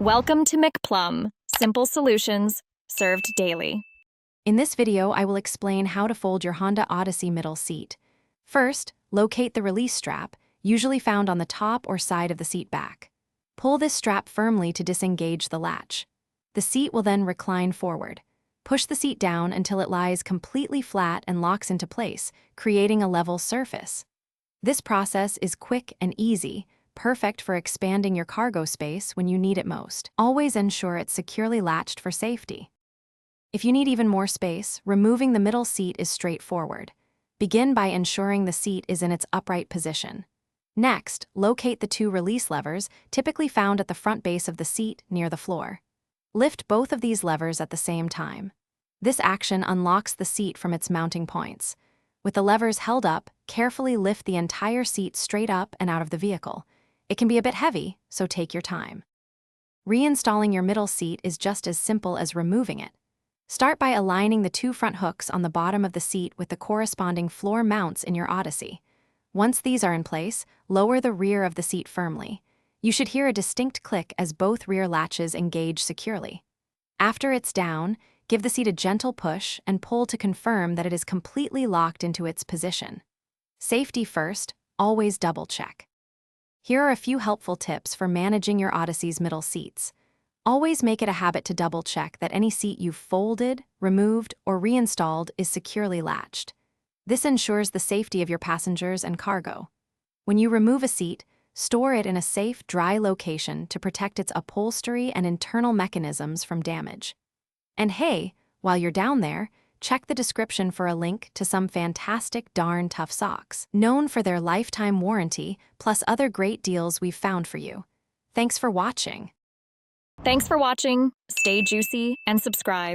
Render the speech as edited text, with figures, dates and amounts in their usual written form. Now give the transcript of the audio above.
Welcome to McPlum, simple solutions served daily. In this video, I will explain how to fold your Honda Odyssey middle seat. First, locate the release strap, usually found on the top or side of the seat back. Pull this strap firmly to disengage the latch. The seat will then recline forward. Push the seat down until it lies completely flat and locks into place, creating a level surface. This process is quick and easy, perfect for expanding your cargo space when you need it most. Always ensure it's securely latched for safety. If you need even more space, removing the middle seat is straightforward. Begin by ensuring the seat is in its upright position. Next, locate the two release levers, typically found at the front base of the seat near the floor. Lift both of these levers at the same time. This action unlocks the seat from its mounting points. With the levers held up, carefully lift the entire seat straight up and out of the vehicle. It can be a bit heavy, so take your time. Reinstalling your middle seat is just as simple as removing it. Start by aligning the two front hooks on the bottom of the seat with the corresponding floor mounts in your Odyssey. Once these are in place, lower the rear of the seat firmly. You should hear a distinct click as both rear latches engage securely. After it's down, give the seat a gentle push and pull to confirm that it is completely locked into its position. Safety first, always double-check. Here are a few helpful tips for managing your Odyssey's middle seats. Always make it a habit to double-check that any seat you've folded, removed, or reinstalled is securely latched. This ensures the safety of your passengers and cargo. When you remove a seat, store it in a safe, dry location to protect its upholstery and internal mechanisms from damage. And hey, while you're down there, check the description for a link to some fantastic darn tough socks, known for their lifetime warranty, plus other great deals we've found for you. Thanks for watching. Thanks for watching. Stay juicy and subscribe.